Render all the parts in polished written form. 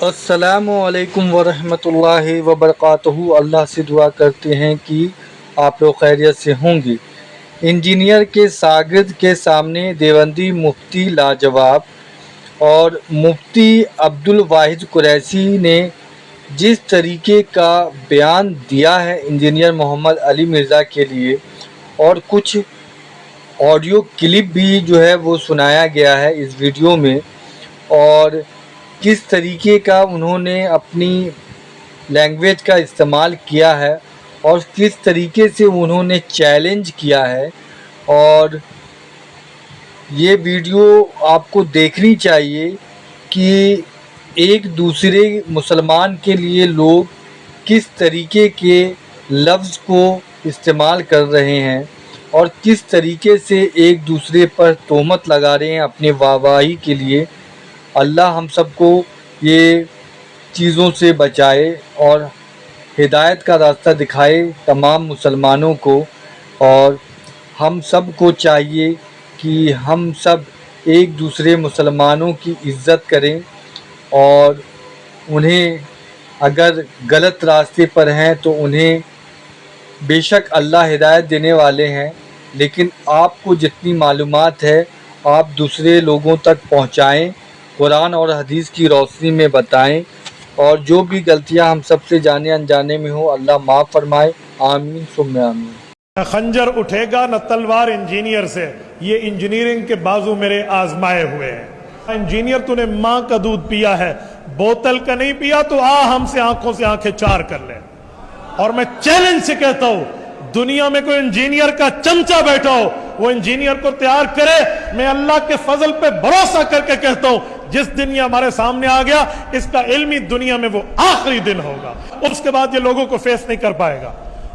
السلام علیکم ورحمۃ اللہ وبرکاتہ۔ اللہ سے دعا کرتے ہیں کہ آپ لوگ خیریت سے ہوں گی۔ انجینئر کے شاگرد کے سامنے دیوبندی مفتی لاجواب اور مفتی عبدالواحد قریشی نے جس طریقے کا بیان دیا ہے انجینئر محمد علی مرزا کے لیے، اور کچھ آڈیو کلپ بھی جو ہے وہ سنایا گیا ہے اس ویڈیو میں، اور کس طریقے کا انہوں نے اپنی لینگویج کا استعمال کیا ہے اور کس طریقے سے انہوں نے چیلنج کیا ہے، اور یہ ویڈیو آپ کو دیکھنی چاہیے کہ ایک دوسرے مسلمان کے لیے لوگ کس طریقے کے لفظ کو استعمال کر رہے ہیں اور کس طریقے سے ایک دوسرے پر تہمت لگا رہے ہیں اپنے واہواہی کے لیے۔ اللہ ہم سب کو یہ چیزوں سے بچائے اور ہدایت کا راستہ دکھائے تمام مسلمانوں کو، اور ہم سب کو چاہیے کہ ہم سب ایک دوسرے مسلمانوں کی عزت کریں، اور انہیں اگر غلط راستے پر ہیں تو انہیں بے شک اللہ ہدایت دینے والے ہیں، لیکن آپ کو جتنی معلومات ہے آپ دوسرے لوگوں تک پہنچائیں، قرآن اور حدیث کی روشنی میں بتائیں، اور جو بھی غلطیاں ہم سب سے جانے انجانے میں ہو اللہ معاف فرمائے، آمین ثم آمین۔ نہ خنجر اٹھے گا نہ تلوار انجینئر سے، یہ انجینئرنگ کے بازو میرے آزمائے ہوئے ہیں۔ انجینئر تو نے ماں کا دودھ پیا ہے، بوتل کا نہیں پیا تو ہم سے آنکھوں سے آنکھیں چار کر لیں۔ اور میں چیلنج سے کہتا ہوں، دنیا میں کوئی انجینئر کا چمچہ بیٹھا ہو وہ انجینئر کو تیار کرے۔ میں اللہ کے فضل پہ بھروسہ کر کے کہتا ہوں جس دن یہ ہمارے سامنے آ گیا اس کا علمی دنیا میں وہ آخری دن ہوگا، اس کے بعد یہ لوگوں کو فیس نہیں کر پائے گا۔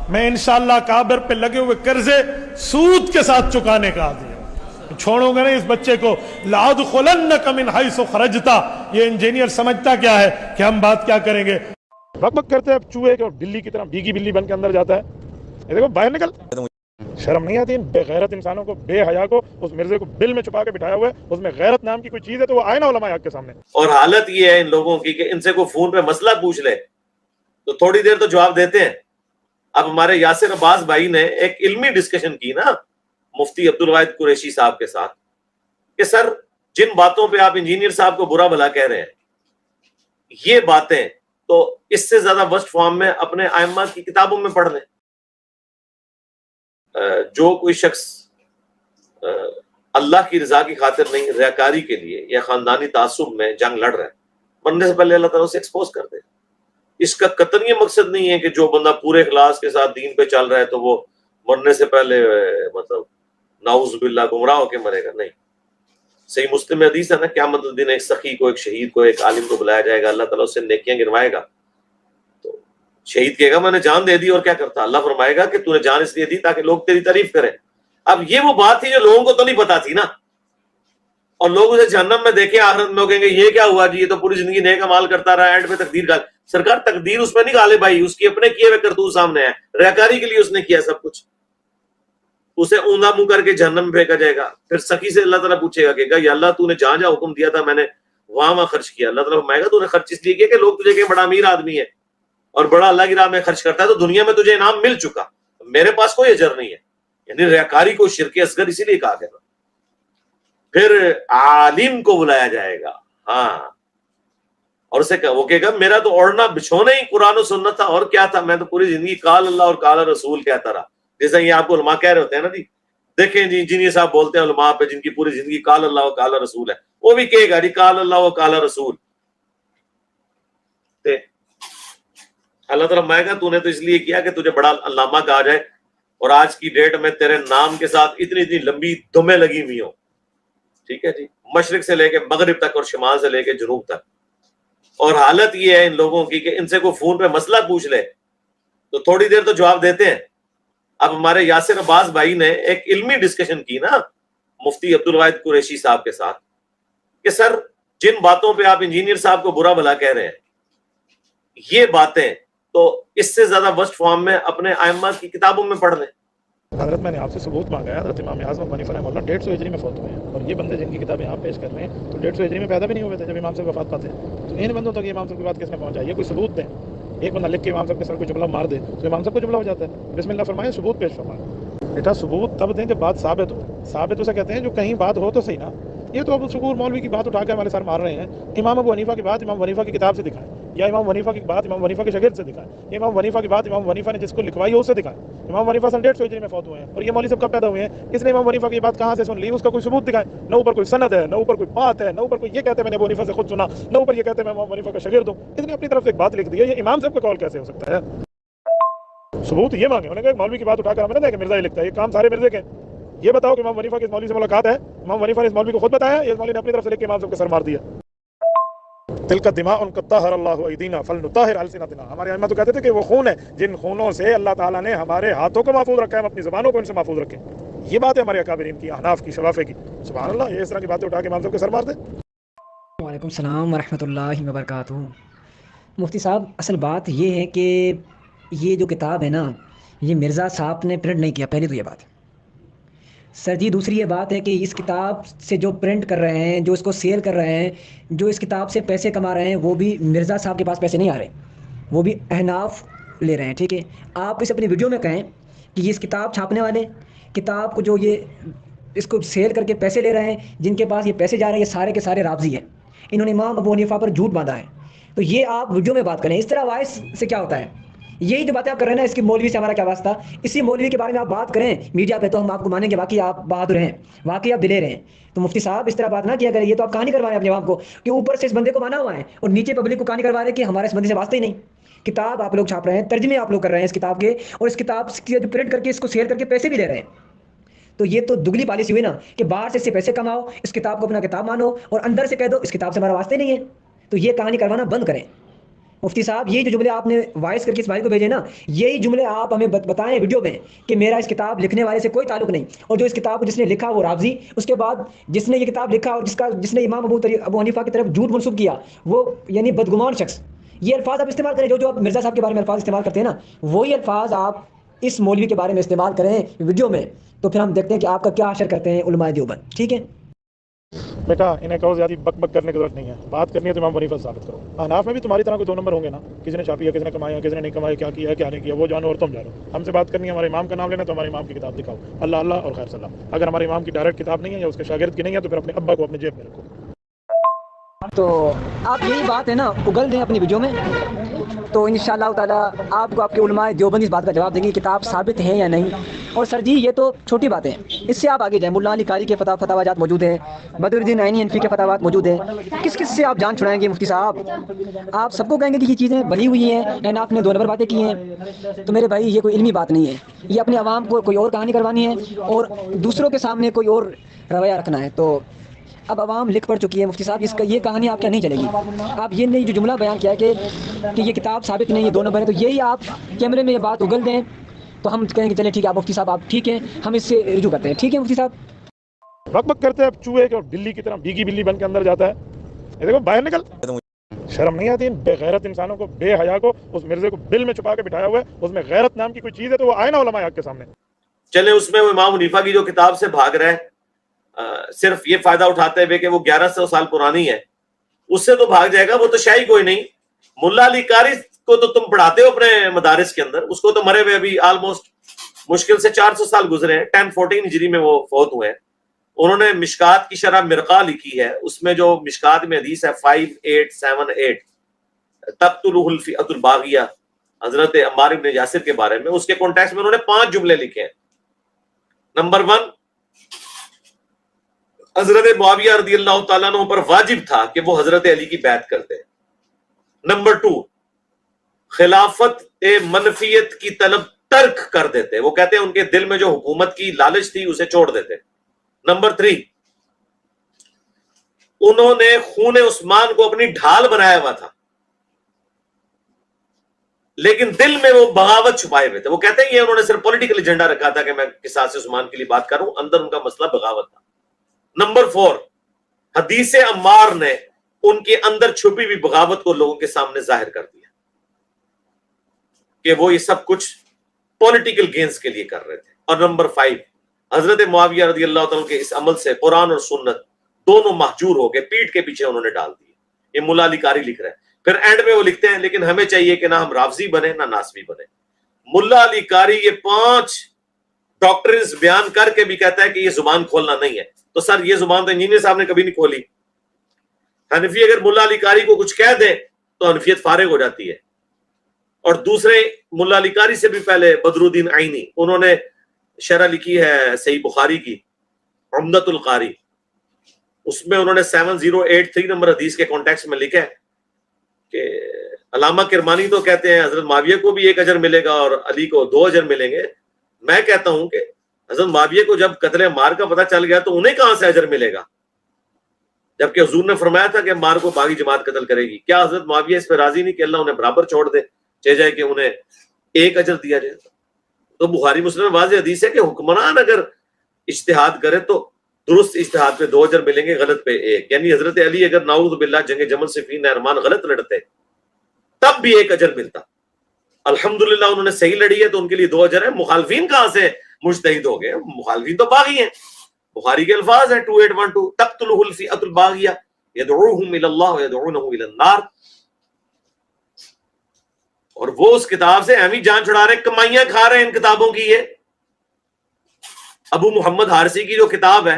میں انشاءاللہ کابر پہ لگے ہوئے قرضے سود کے ساتھ چکانے کا عادی ہوں، چھوڑوں گا نہیں اس بچے کو۔ لَأَدْخُلَنَّكَ مِنْ حَيْثُ خَرَجْتَ، یہ انجینئر سمجھتا کیا ہے کہ ہم بات کیا کریں گے، بک بک کرتے ہیں چوہے کے، اور بلی کی طرح بھیگی بلی بن کے اندر جاتا ہے۔ یہ دیکھو باہر نکل، شرم نہیں آتی ان بے غیرت انسانوں کو، بے حیا کو۔ اس مرزے کو بل میں چھپا کے بٹھایا ہوا ہے، اس میں غیرت نام کی کوئی چیز ہے تو وہ آئے نا علماء حق کے سامنے۔ اور حالت یہ ہے ان لوگوں کی کہ ان سے کوئی فون پہ مسئلہ پوچھ لے تو تھوڑی دیر تو جواب دیتے ہیں۔ اب ہمارے یاسر عباس بھائی نے ایک علمی ڈسکشن کی نا مفتی عبدالواحد قریشی صاحب کے ساتھ کہ سر جن باتوں پہ آپ انجینئر صاحب کو برا بھلا کہہ رہے ہیں یہ باتیں تو اس سے زیادہ ورسٹ فارم میں اپنے ائمہ کی کتابوں میں پڑھ لیں۔ جو کوئی شخص اللہ کی رضا کی خاطر نہیں، ریاکاری کے لیے یا خاندانی تعصب میں جنگ لڑ رہا ہے، مرنے سے پہلے اللہ تعالیٰ اسے ایکسپوز کر دے۔ اس کا قطعاً یہ مقصد نہیں ہے کہ جو بندہ پورے اخلاص کے ساتھ دین پہ چل رہا ہے تو وہ مرنے سے پہلے مطلب نعوذ باللہ گمراہ ہو کے مرے گا، نہیں۔ صحیح مسلم میں حدیث ہے نا، قیامت الدین ایک سخی کو، ایک شہید کو، ایک عالم کو بلایا جائے گا، اللہ تعالیٰ اس سے نیکیاں گنوائے گا۔ تو شہید کہے گا میں نے جان دے دی، اور کیا کرتا؟ اللہ فرمائے گا کہ تو نے جان اس لیے دی تاکہ لوگ تیری تعریف کریں۔ اب یہ وہ بات تھی جو لوگوں کو تو نہیں پتا تھی نا، اور لوگ اسے جہنم میں دیکھیں آخرت میں کہیں گے یہ کیا ہوا جی، یہ تو پوری زندگی نیک اعمال کرتا رہا، اینڈ پہ تقدیر کا سرکار تقدیر اس پہ نہیں غالب آئی، اس کی اپنے کیے ہوئے کرتوت سامنے ہے، ریاکاری کے لیے اس نے کیا سب کچھ، اسے اوندا منہ کر کے جہنم میں پھینکا جائے گا۔ پھر سخی سے اللہ تعالیٰ پوچھے گا کہ یا اللہ تو نے جہاں جہاں حکم دیا تھا میں نے وہاں وہاں خرچ کیا۔ اللہ تعالیٰ فرمائے گا تو نے خرچ اس لیے کیا کہ لوگ تجھے کہ بڑا امیر آدمی ہے اور بڑا اللہ کی راہ میں خرچ کرتا ہے، تو دنیا میں تجھے انعام مل چکا، میرے پاس کوئی اجر نہیں ہے۔ یعنی ریاکاری کو شرک اصغر اسی لیے کہا گیا۔ پھر عالم کو بلایا جائے گا، ہاں، اور اسے وہ کہے گا میرا تو اوڑھنا بچھونا ہی قرآن و سنت تھا، اور کیا تھا، میں تو پوری زندگی قال اللہ اور قال رسول کہتا رہا۔ جیسا یہ آپ کو علماء کہہ رہے ہوتے ہیں نا جی، دیکھیں جی انجینئر صاحب بولتے ہیں علماء پہ جن کی پوری زندگی قال اللہ و قال رسول ہے، وہ بھی کہے گا جی قال اللہ و قال رسول۔ اللہ تعالیٰ فرمائے گا تو نے تو اس لیے کیا کہ تجھے بڑا علامہ کہا جائے، اور آج کی ڈیٹ میں تیرے نام کے ساتھ اتنی اتنی لمبی دمیں لگی ہوئی ہوں، ٹھیک ہے جی، مشرق سے لے کے مغرب تک اور شمال سے لے کے جنوب تک۔ اور حالت یہ ہے ان لوگوں کی کہ ان سے کوئی فون پہ مسئلہ پوچھ لے تو تھوڑی دیر تو جواب دیتے ہیں۔ اب ہمارے یاسر عباس بھائی نے ایک علمی ڈسکشن کی نا مفتی عبدالواحد قریشی صاحب کے ساتھ کہ سر جن باتوں پہ آپ انجینئر صاحب کو برا بھلا کہہ رہے ہیں یہ باتیں تو اس سے زیادہ ورسٹ فارم میں اپنے ائمہ کی کتابوں میں پڑھ لیں۔ حضرت میں نے آپ سے ثبوت مانگا ہے، حضرت امام اعظم ابو حنیفہ رحمہ اللہ 150 ہجری میں فوت ہوئے ہیں، اور یہ بندے جن کی کتابیں آپ پیش کر رہے ہیں تو 150 ہجری میں پیدا بھی نہیں ہوئے تھے جب امام صاحب وفات پاتے ہیں، تو ان بندوں تک امام صاحب کی بات کس نے پہنچائی؟ یہ کوئی ثبوت دیں، ایک بندہ لکھ کے امام صاحب کے سر کو جملہ مار دے تو امام صاحب کو جملہ ہو جاتا ہے۔ بسم اللہ فرمائیں، ثبوت پیش فرمائیں۔ بیٹا ثبوت تب دیں جب بات ثابت ہو، ثابت اسے کہتے ہیں جو کہیں بات ہو تو صحیح نا، یہ تو اب شکور مولوی کی بات اٹھا کے ہمارے سر مار رہے ہیں۔ امام ابو حنیفہ کی بات امام حنیفہ کی کتاب سے دکھائیں، یا امام حنیفہ کی بات امام حنیفہ کے شاگرد سے دکھائیں، یا امام حنیفہ کی بات امام حنیفہ نے جس کو لکھوائی ہے اسے دکھائیں۔ امام حنیفہ 150 ہجری میں فوت ہوئے ہیں، اور یہ مولوی صاحب کب پیدا ہوئے ہیں؟ اس نے امام حنیفہ کی بات کہاں سے سن لی؟ اس کا کوئی ثبوت دکھائیں۔ نہ اوپر کوئی سند ہے، نہ اوپر کوئی بات ہے، نہ اوپر کوئی یہ کہتے ہیں میں نے ابو حنیفہ سے خود سنا، نہ اوپر یہ کہتے ہیں میں امام حنیفہ کا شاگرد ہوں۔ اس نے اپنی طرف سے ایک بات لکھ دی ہے، یہ امام صاحب کا قول کیسے ہو سکتا ہے؟ ثبوت یہ مانگے، انہوں نے کہا مولوی کی بات اٹھا کر ہمیں نہ دے کہ مرزا یہ لکھتا ہے، یہ کام سارے مرزے کے۔ یہ بتاؤ کہ امام حنیفہ کی اس مولوی سے ملاقات ہے؟ امام حنیفہ نے اس مولوی کو خود بتایا، یہ مولوی نے اپنی طرف سے لکھ کے امام صاحب کے سر مار دیا۔ تلک دماء قد طہر اللہ ایدینا فلنطہر السنتنا، ہمارے ائمہ تو کہتے تھے کہ وہ خون ہے جن خونوں سے اللہ تعالیٰ نے ہمارے ہاتھوں کو محفوظ رکھا ہے، ہم اپنی زبانوں کو ان سے محفوظ رکھیں۔ یہ بات ہے ہمارے اکابرین کی، احناف کی، شوافے کی۔ سبحان اللہ، یہ اس طرح کی باتیں اٹھا کے امام صاحب کے سر مار دیں۔ وعلیکم السلام ورحمۃ اللہ وبرکاتہ۔ مفتی صاحب، اصل بات یہ ہے کہ یہ جو کتاب ہے نا، یہ مرزا صاحب نے پرنٹ نہیں کیا، پہلی تو یہ بات سر جی۔ دوسری یہ بات ہے کہ اس کتاب سے جو پرنٹ کر رہے ہیں، جو اس کو سیل کر رہے ہیں، جو اس کتاب سے پیسے کما رہے ہیں، وہ بھی مرزا صاحب کے پاس پیسے نہیں آ رہے، وہ بھی احناف لے رہے ہیں، ٹھیک ہے؟ آپ اس اپنی ویڈیو میں کہیں کہ یہ اس کتاب چھاپنے والے، کتاب کو جو یہ اس کو سیل کر کے پیسے لے رہے ہیں، جن کے پاس یہ پیسے جا رہے ہیں، یہ سارے کے سارے رافضی ہیں، انہوں نے امام ابو حنیفہ پر جھوٹ باندھا ہے۔ تو یہ آپ ویڈیو میں بات کریں، اس طرح وائس سے کیا ہوتا ہے؟ یہی جو باتیں آپ کر رہے ہیں نا، اس کی مولوی سے ہمارا کیا واسطہ؟ اسی مولوی کے بارے میں آپ بات کریں میڈیا پہ تو ہم آپ کو مانیں گے، واقعی آپ بہادر ہیں، واقعی آپ دلیر ہیں۔ تو مفتی صاحب اس طرح بات نہ کیا کریں، یہ تو آپ کہانی کروا رہے ہیں اپنے عوام کو کہ اوپر سے اس بندے کو مانا ہوا ہے اور نیچے پبلک کو کہانی کروا رہے ہیں کہ ہمارے اس بندے سے واسطہ ہی نہیں۔ کتاب آپ لوگ چھاپ رہے ہیں، ترجمے آپ لوگ کر رہے ہیں اس کتاب کے، اور اس کتاب کی پرنٹ کر کے اس کو سیل کر کے پیسے بھی لے رہے ہیں۔ تو یہ تو دگلی پالیسی ہوئی نا کہ باہر سے اس سے پیسے کماؤ، اس کتاب کو اپنا کتاب مانو، اور اندر سے کہہ دو اس کتاب سے ہمارا واسطہ نہیں ہے۔ تو یہ کہانی کروانا بند کریں مفتی صاحب۔ یہی جو جملے آپ نے وائس کر کے اس بھائی کو بھیجے نا، یہی جملے آپ ہمیں بتائیں ویڈیو میں کہ میرا اس کتاب لکھنے والے سے کوئی تعلق نہیں، اور جو اس کتاب کو جس نے لکھا وہ رافضی، اس کے بعد جس نے یہ کتاب لکھا اور جس نے امام ابو حنیفہ کی طرف جھوٹ منسوب کیا، وہ یعنی بدگمان شخص۔ یہ الفاظ آپ استعمال کریں، جو آپ مرزا صاحب کے بارے میں الفاظ استعمال کرتے ہیں نا، وہی الفاظ آپ اس مولوی کے بارے میں استعمال کریں ویڈیو میں، تو پھر ہم دیکھتے ہیں کہ آپ کا کیا حشر کرتے ہیں علماء دیوبند، ٹھیک ہے؟ بیٹا انہیں کہو زیادہ بک بک کرنے کی ضرورت نہیں ہے، بات کرنی ہے تو امام حنیفہ سے ثابت کرو۔ احناف میں بھی تمہاری طرح کوئی 2 نمبر ہوں گے نا، کسی نے چھاپی ہے، کسی نے کمایا، کسی نے نہیں کمایا، کیا کیا ہے کیا نہیں کیا، وہ جانو اور تم جانو۔ ہم سے بات کرنی ہے، ہمارے امام کا نام لینا تو ہمارے امام کی کتاب دکھاؤ، اللہ اللہ اور خیر سلام۔ اگر ہمارے امام کی ڈائریکٹ کتاب نہیں ہے یا اس کے شاگرد کی نہیں ہے تو پھر اپنے ابا کو اپنے جیب میں رکھو۔ تو آپ یہی بات ہے نا اگل دیں اپنی ویڈیو میں، تو انشاءاللہ تعالیٰ آپ کو آپ کے علماء دیوبند اس بات کا جواب دیں گے کتاب ثابت ہے یا نہیں۔ اور سر جی یہ تو چھوٹی باتیں ہیں، اس سے آپ آگے جائیں، ملا علی قاری کے فتاوی جات موجود ہیں، بدر الدین عینی انفی کے فتاوات موجود ہیں، کس کس سے آپ جان چھڑائیں گے مفتی صاحب؟ آپ سب کو کہیں گے کہ یہ چیزیں بنی ہوئی ہیں، احناف نے 2 نمبر باتیں کی ہیں۔ تو میرے بھائی یہ کوئی علمی بات نہیں ہے، یہ اپنے عوام کو کوئی اور کہانی کروانی ہے اور دوسروں کے سامنے کوئی اور رویہ رکھنا ہے۔ تو اب عوام لکھ پڑ چکی ہے مفتی صاحب، اس کا یہ کہانی آپ کیا نہیں چلے گی۔ آپ یہ نہیں جو جملہ بیان کیا ہے کہ یہ کتاب ثابت نہیں ہے، 2 نمبر ہے، تو یہی آپ کیمرے میں یہ بات اگل دیں تو ہم کہیں گے چلیں ٹھیک ہے آپ مفتی صاحب آپ ٹھیک ہیں، ہم اس سے رجوع کرتے ہیں، ٹھیک ہے مفتی صاحب؟ بک بک کرتے ہیں چوہے کے بلی کی طرح، بھیگی بلی بن کے اندر جاتا ہے۔ یہ دیکھو باہر نکل، شرم نہیں آتی ان بے غیرت انسانوں کو، بے حیا کو۔ اس مرزے کو بل میں چھپا کے بٹھایا ہوا ہے، اس میں غیرت نام کی کوئی چیز ہے تو وہ آئے نا علماء حق کے سامنے۔ چلے اس میں وہ امام حنیفہ کی جو کتاب سے بھاگ رہے ہیں، صرف یہ فائدہ اٹھاتے ہوئے کہ وہ 1100 سال پرانی ہے، اس سے تو بھاگ جائے گا، وہ تو شاہی کوئی نہیں۔ ملا علی قاری کو تو تم پڑھاتے ہو اپنے مدارس کے اندر، اس کو تو مرے ہوئے ابھی آلموسٹ مشکل سے 400 سال گزرے ہیں، 1014 ہجری میں وہ فوت ہوئے ہیں۔ انہوں نے مشکات کی شرح مرقہ لکھی ہے، اس میں جو مشکات میں حدیث ہے 5878 تقتلہ الفئۃ الباغیہ حضرت عمار بن یاسر کے بارے میں، اس کے کانٹیکسٹ میں انہوں نے 5 جملے لکھے ہیں۔ نمبر 1، حضرت معاویہ رضی اللہ تعالیٰ عنہ پر واجب تھا کہ وہ حضرت علی کی بیعت کرتے۔ نمبر 2، خلافت منفیت کی طلب ترک کر دیتے، وہ کہتے ہیں ان کے دل میں جو حکومت کی لالچ تھی اسے چھوڑ دیتے۔ نمبر 3، انہوں نے خون عثمان کو اپنی ڈھال بنایا ہوا تھا، لیکن دل میں وہ بغاوت چھپائے ہوئے تھے، وہ کہتے ہیں یہ انہوں نے صرف پولیٹیکل ایجنڈا رکھا تھا کہ میں قصاص عثمان کے لیے بات کروں، اندر ان کا مسئلہ بغاوت تھا۔ نمبر 4، حدیث عمار نے ان کے اندر چھپی ہوئی بغاوت کو لوگوں کے سامنے ظاہر کر دیا کہ وہ یہ سب کچھ پولیٹیکل گینز کے لیے کر رہے تھے۔ اور نمبر 5 حضرت معاویہ رضی اللہ تعالیٰ کے اس عمل سے قرآن اور سنت دونوں مہجور ہو گئے، پیٹ کے پیچھے انہوں نے ڈال دی. یہ ملا علی قاری لکھ رہے ہیں. پھر اینڈ میں وہ لکھتے ہیں لیکن ہمیں چاہیے کہ نہ ہم رافضی بنے نہ ناسبی بنے. ملا علی قاری یہ 5 ڈاکٹرز بیان کر کے بھی کہتا ہے کہ یہ زبان کھولنا نہیں ہے. تو سر یہ زبان تو انجینئر صاحب نے کبھی نہیں کھولی. حنفی اگر ملا علی قاری کو کچھ کہہ دے تو حنفیت فارغ ہو جاتی ہے. اور دوسرے ملا علی قاری سے بھی پہلے بدر الدین عینی، انہوں نے شرح لکھی ہے صحیح بخاری کی، عمدۃ القاری. اس میں انہوں نے 7083 نمبر حدیث کے کانٹیکس میں لکھا ہے کہ علامہ کرمانی تو کہتے ہیں حضرت معاویہ کو بھی 1 اجر ملے گا اور علی کو 2 اجر ملیں گے. میں کہتا ہوں کہ حضرت معاویہ کو جب قتل عمار کا پتہ چل گیا تو انہیں کہاں سے اجر ملے گا، جبکہ حضور نے فرمایا تھا کہ عمار کو باغی جماعت قتل کرے گی. کیا حضرت معاویہ اس پہ راضی نہیں کہ اللہ انہیں برابر چھوڑ دے، چاہے جائے کہ انہیں 1 اجر دیا جائے؟ تو بخاری مسلم میں واضح حدیث ہے کہ حکمران اگر اجتہاد کرے تو درست اجتہاد پہ 2 اجر ملیں گے، غلط پہ 1. یعنی حضرت علی اگر نعوذ باللہ جنگ جمل صفین نہروان غلط لڑتے تب بھی 1 اجر ملتا. الحمدللہ انہوں نے صحیح لڑی ہے تو ان کے لیے 2 اجر ہے. مخالفین کہاں سے مجتہد ہو گئے؟ مخالفین تو باغی ہیں. بخاری کے الفاظ ہیں 2812 تقتلہ الفئۃ الباغیہ یدعوہم الی اللہ ویدعونہ الی النار. اور وہ اس کتاب سے اہمی جان چھڑا رہے ہیں، کمائیاں کھا رہے ہیں ان کتابوں کی. یہ ابو محمد حارثی کی جو کتاب ہے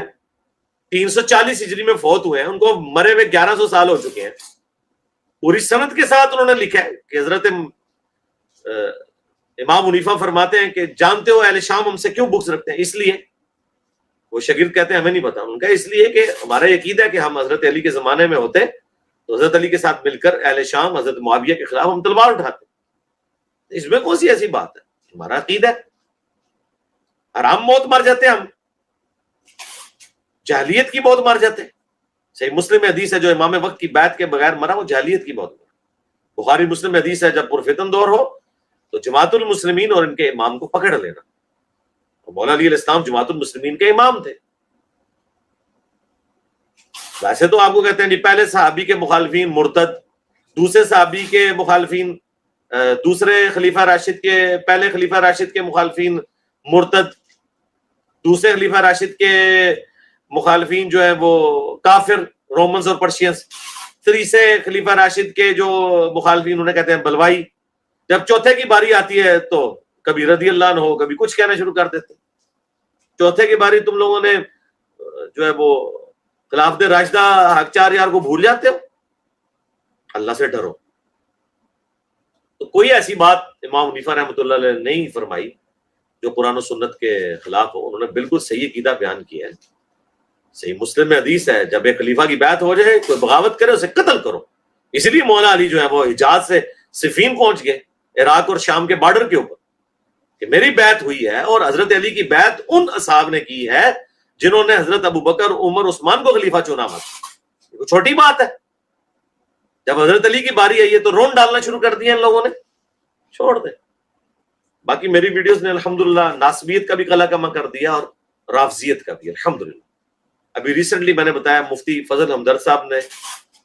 340 ہجری میں فوت ہوئے ہیں، ان کو مرے ہوئے 1100 سال ہو چکے ہیں. پوری سند کے ساتھ انہوں نے لکھا ہے کہ حضرت امام حنیفہ فرماتے ہیں کہ جانتے ہو اہل شام ہم سے کیوں بغض رکھتے ہیں؟ اس لیے. وہ شاگرد کہتے ہیں ہمیں نہیں پتا. ان کا اس لیے کہ ہمارا عقیدہ ہے کہ ہم حضرت علی کے زمانے میں ہوتے تو حضرت علی کے ساتھ مل کر اہل شام حضرت معاویہ کے خلاف ہم تلوار اٹھاتے. اس میں کون سی ایسی بات ہے؟ ہمارا عقیدہ ہے. حرام موت مر جاتے ہم، جاہلیت کی موت مر جاتے. صحیح مسلم میں حدیث ہے جو امام وقت کی بیعت کے بغیر مرا وہ جاہلیت کی موت مرا. بخاری مسلم میں حدیث ہے جب پرفتن دور ہو تو جماعت المسلمین اور ان کے امام کو پکڑ لینا. مولا علی علیہ السلام جماعت المسلمین کے امام تھے. ویسے تو آپ کو کہتے ہیں جی پہلے صحابی کے مخالفین مرتد، دوسرے صحابی کے مخالفین، دوسرے خلیفہ راشد کے، پہلے خلیفہ راشد کے مخالفین مرتد، دوسرے خلیفہ راشد کے مخالفین جو ہیں وہ کافر، رومنز اور پرشینز، تیسرے خلیفہ راشد کے جو مخالفین انہیں کہتے ہیں بلوائی. جب چوتھے کی باری آتی ہے تو کبھی رضی اللہ عنہ ہو، کبھی کچھ کہنا شروع کر دیتے. چوتھے کی باری تم لوگوں نے جو ہے وہ خلافت راشدہ حق 4 یار کو بھول جاتے ہو. اللہ سے ڈرو. تو کوئی ایسی بات امام حنیفہ رحمۃ اللہ علیہ نے نہیں فرمائی جو قرآن و سنت کے خلاف ہو. انہوں نے بالکل صحیح عقیدہ بیان کیا ہے. صحیح مسلم میں حدیث ہے جب ایک خلیفہ کی بیعت ہو جائے کوئی بغاوت کرے اسے قتل کرو. اس لیے مولا علی جو ہے وہ حجاز سے صفین پہنچ گئے، عراق اور شام کے بارڈر کے اوپر، کہ میری بیعت ہوئی ہے. اور حضرت علی کی بیعت ان اصحاب نے کی ہے جنہوں نے حضرت ابو بکر، عمر، عثمان کو خلیفہ چنا مت. چھوٹی بات ہے. جب حضرت علی کی باری آئی ہے تو رون ڈالنا شروع کر دیا ان لوگوں نے. چھوڑ دیں. باقی میری ویڈیوز نے الحمدللہ ناسبیت کا بھی قلع کما کر دیا اور رافضیت کا بھی الحمدللہ. ابھی ریسنٹلی میں نے بتایا مفتی فضل ہمدرد صاحب نے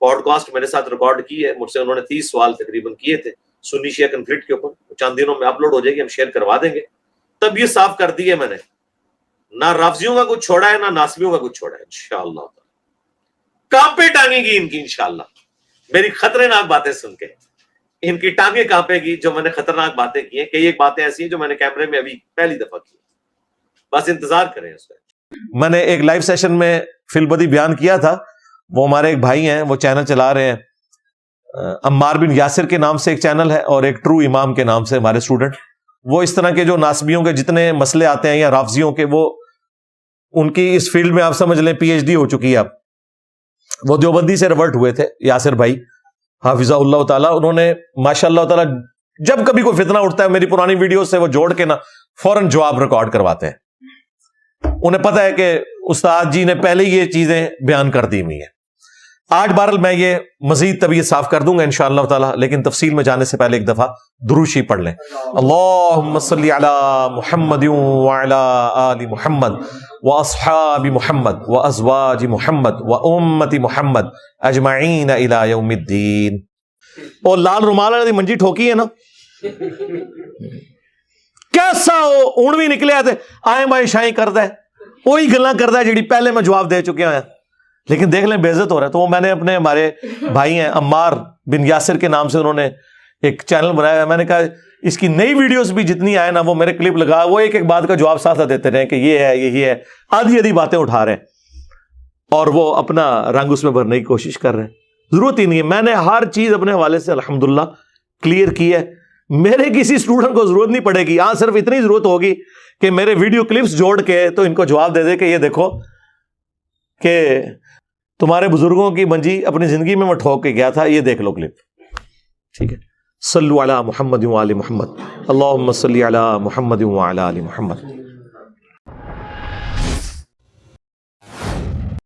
پوڈ کاسٹ میرے ساتھ ریکارڈ کی ہے. مجھ سے انہوں نے 30 سوال تقریباً کیے تھے سنی شیعہ کنفلکٹ کے اوپر. چند دنوں میں اپلوڈ ہو جائے گی، ہم شیئر کروا دیں گے. تب یہ صاف کر دی ہے میں نے، نہ رافضیوں کا کچھ چھوڑا ہے نہ ناسبیوں کا کچھ چھوڑا ہے. انشاءاللہ کانپے ٹانگیں گی ان کی انشاءاللہ. میری خطرناک باتیں سن کے ان کی ٹانگیں کانپے گی جو میں نے خطرناک باتیں کی ہیں. کئی ایک باتیں ایسی ہیں جو میں نے کیمرے میں ابھی پہلی دفعہ کی. بس انتظار کریں اس کا. میں نے ایک لائیو سیشن میں فی البدی بیان کیا تھا. وہ ہمارے ایک بھائی ہیں، وہ چینل چلا رہے ہیں، عمار بن یاسر کے نام سے ایک چینل ہے اور ایک ٹرو امام کے نام سے ہمارے اسٹوڈنٹ. وہ اس طرح کے جو ناسبیوں کے جتنے مسئلے آتے ہیں یا رافضیوں کے، وہ ان کی اس فیلڈ میں آپ سمجھ لیں پی ایچ ڈی ہو چکی ہے. اب وہ دیوبندی سے ریورٹ ہوئے تھے یاسر بھائی حافظہ اللہ تعالیٰ. انہوں نے ماشاء اللہ تعالیٰ جب کبھی کوئی فتنہ اٹھتا ہے میری پرانی ویڈیو سے وہ جوڑ کے نا فوراً جواب ریکارڈ کرواتے ہیں. انہیں پتہ ہے کہ استاد جی نے پہلے یہ چیزیں بیان کر دی ہوئی ہیں. آج بہرحال میں یہ مزید طبیعت صاف کر دوں گا انشاءاللہ تعالی، لیکن تفصیل میں جانے سے پہلے ایک دفعہ درود شریف پڑھ لیں. اللہم صلی علی محمد وعلی آل محمد واصحاب محمد وازواج محمد وامت محمد اجمعین الی یوم الدین. اور لال رومال والی منجی ٹھوکی ہے نا، کیسا ہوں بھی نکلیا تے آئیں بائیں شائیں کرتا ہے, وہی گلاں کرتا ہے جڑی پہلے میں جواب دے چکے ہیں, لیکن دیکھ لیں بے عزت ہو رہا ہے. تو وہ میں نے اپنے ہمارے بھائی ہیں عمار بن یاسر کے نام سے انہوں نے ایک چینل بنایا ہے, میں نے کہا اس کی نئی ویڈیوز بھی جتنی آئے نا وہ میرے کلپ لگا, وہ ایک ایک بات کا جواب ساتھ ساتھ دیتے رہے کہ یہ ہے یہی ہے, آدھی آدھی باتیں اٹھا رہے ہیں اور وہ اپنا رنگ اس میں بھرنے کی کوشش کر رہے ہیں. ضرورت ہی نہیں ہے. میں نے ہر چیز اپنے حوالے سے الحمدللہ کلیئر کی ہے. میرے کسی اسٹوڈنٹ کو ضرورت نہیں پڑے گی, ہاں صرف اتنی ضرورت ہوگی کہ میرے ویڈیو کلپس جوڑ کے تو ان کو جواب دے دے کہ یہ دیکھو کہ تمہارے بزرگوں کی منجی اپنی زندگی میں ٹھوک کے گیا تھا, یہ دیکھ لو کلپ. ٹھیک ہے, صلو علی محمد و آل محمد, اللہم صلی علی محمد و علی آل محمد.